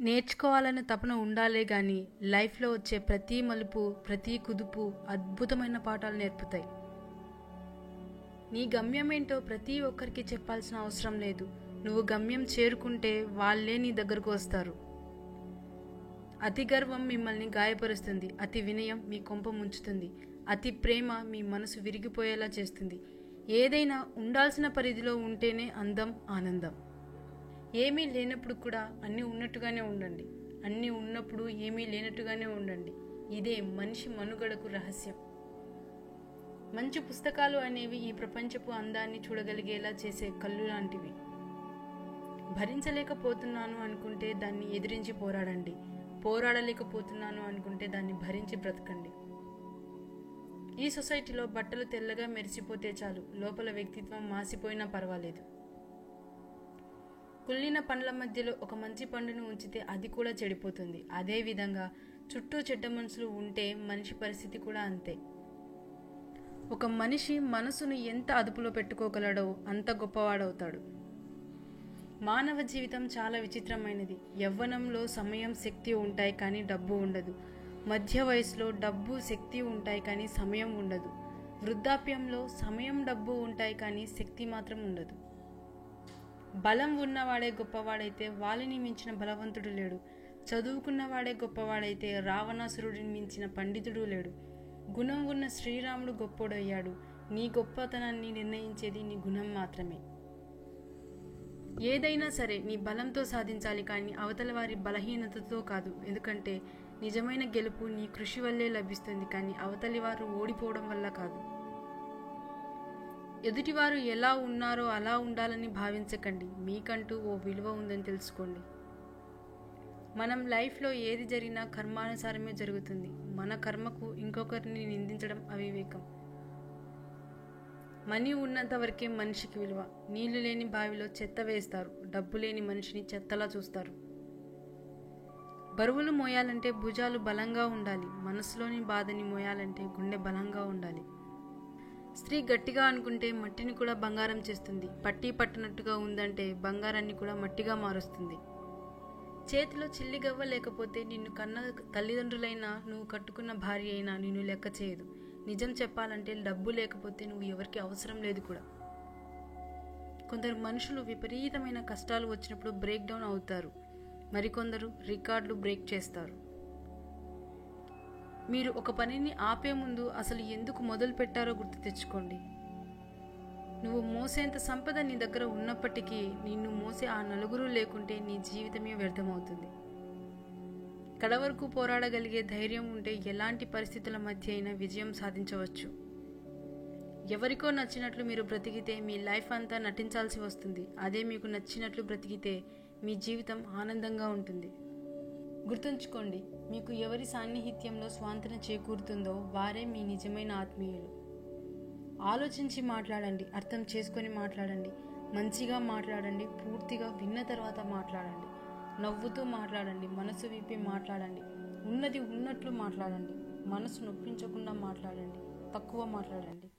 నేర్చుకోవాలనే తపన ఉండాలే గాని లైఫ్లో వచ్చే ప్రతి మలుపు ప్రతి కుదుపు అద్భుతమైన పాఠాలు నేర్పుతాయి. నీ గమ్యం ఏంటో ప్రతి ఒక్కరికి చెప్పాల్సిన అవసరం లేదు. నువ్వు గమ్యం చేరుకుంటే వాళ్ళే నీ దగ్గరకు వస్తారు. అతి గర్వం మిమ్మల్ని గాయపరుస్తుంది. అతి వినయం మీ కొంప ముంచుతుంది. అతి ప్రేమ మీ మనసు విరిగిపోయేలా చేస్తుంది. ఏదైనా ఉండాల్సిన పరిధిలో ఉంటేనే అందం, ఆనందం. ఏమీ లేనప్పుడు కూడా అన్నీ ఉన్నట్టుగానే ఉండండి. అన్నీ ఉన్నప్పుడు ఏమీ లేనట్టుగానే ఉండండి. ఇదే మనిషి మనుగడకు రహస్యం. మంచి పుస్తకాలు అనేవి ఈ ప్రపంచపు అందాన్ని చూడగలిగేలా చేసే కళ్ళు లాంటివి. భరించలేకపోతున్నాను అనుకుంటే దాన్ని ఎదిరించి పోరాడండి. పోరాడలేకపోతున్నాను అనుకుంటే దాన్ని భరించి బ్రతకండి. ఈ సొసైటీలో బట్టలు తెల్లగా మెరిసిపోతే చాలు, లోపల వ్యక్తిత్వం మాసిపోయినా పర్వాలేదు. కుళ్ళిన పండ్ల మధ్యలో ఒక మంచి పండును ఉంచితే అది కూడా చెడిపోతుంది. అదేవిధంగా చుట్టూ చెడ్డ మనసులు ఉంటే మనిషి పరిస్థితి కూడా అంతే. ఒక మనిషి మనసును ఎంత అదుపులో పెట్టుకోగలడో అంత గొప్పవాడవుతాడు. మానవ జీవితం చాలా విచిత్రమైనది. యవ్వనంలో సమయం, శక్తి ఉంటాయి కానీ డబ్బు ఉండదు. మధ్య వయసులో డబ్బు, శక్తి ఉంటాయి కానీ సమయం ఉండదు. వృద్ధాప్యంలో సమయం, డబ్బు ఉంటాయి కానీ శక్తి మాత్రం ఉండదు. బలం ఉన్నవాడే గొప్పవాడైతే వాళ్ళని మించిన బలవంతుడు లేడు. చదువుకున్నవాడే గొప్పవాడైతే రావణాసురుడిని మించిన పండితుడు లేడు. గుణం ఉన్న శ్రీరాముడు గొప్పోడయ్యాడు. నీ గొప్పతనాన్ని నిర్ణయించేది నీ గుణం మాత్రమే. ఏదైనా సరే నీ బలంతో సాధించాలి కానీ అవతల వారి బలహీనతతో కాదు. ఎందుకంటే నిజమైన గెలుపు నీ కృషి వల్లే లభిస్తుంది కానీ అవతలి వారు ఓడిపోవడం వల్ల కాదు. ఎదుటివారు ఎలా ఉన్నారో అలా ఉండాలని భావించకండి. మీకంటూ ఓ విలువ ఉందని తెలుసుకోండి. మనం లైఫ్లో ఏది జరిగినా కర్మానుసారమే జరుగుతుంది. మన కర్మకు ఇంకొకరిని నిందించడం అవివేకం. మనీ ఉన్నంత వరకే మనిషికి విలువ. నీళ్లు లేని బావిలో చెత్త వేస్తారు. డబ్బు లేని మనిషిని చెత్తలా చూస్తారు. బరువులు మోయాలంటే భుజాలు బలంగా ఉండాలి. మనసులోని బాధని మోయాలంటే గుండె బలంగా ఉండాలి. స్త్రీ గట్టిగా అనుకుంటే మట్టిని కూడా బంగారం చేస్తుంది. పట్టి పట్టనట్టుగా ఉందంటే బంగారాన్ని కూడా మట్టిగా మారుస్తుంది. చేతిలో చిల్లిగవ్వ లేకపోతే నిన్ను కన్న తల్లిదండ్రులైనా, నువ్వు కట్టుకున్న భార్య అయినా నిన్ను లెక్క చేయదు. నిజం చెప్పాలంటే డబ్బు లేకపోతే నువ్వు ఎవరికి అవసరం లేదు కూడా. కొందరు మనుషులు విపరీతమైన కష్టాలు వచ్చినప్పుడు బ్రేక్ డౌన్ అవుతారు. మరికొందరు రికార్డులు బ్రేక్ చేస్తారు. మీరు ఒక పనిని ఆపే ముందు అసలు ఎందుకు మొదలు పెట్టారో గుర్తు తెచ్చుకోండి. నువ్వు మోసేంత సంపద నీ దగ్గర ఉన్నప్పటికీ నిన్ను మోసే ఆ నలుగురు లేకుంటే నీ జీవితమే వ్యర్థమవుతుంది. కడవరకు పోరాడగలిగే ధైర్యం ఉంటే ఎలాంటి పరిస్థితుల మధ్య అయినా విజయం సాధించవచ్చు. ఎవరికో నచ్చినట్లు మీరు బ్రతికితే మీ లైఫ్ అంతా నటించాల్సి వస్తుంది. అదే మీకు నచ్చినట్లు బ్రతికితే మీ జీవితం ఆనందంగా ఉంటుంది. గుర్తుంచుకోండి, మీకు ఎవరి సాన్నిహిత్యంలో స్వాంతన చేకూరుతుందో వారే మీ నిజమైన ఆత్మీయులు. ఆలోచించి మాట్లాడండి. అర్థం చేసుకొని మాట్లాడండి. మంచిగా మాట్లాడండి. పూర్తిగా విన్న తర్వాత మాట్లాడండి. నవ్వుతూ మాట్లాడండి. మనసు విప్పి మాట్లాడండి. ఉన్నది ఉన్నట్లు మాట్లాడండి. మనసు నొప్పించకుండా మాట్లాడండి. తక్కువ మాట్లాడండి.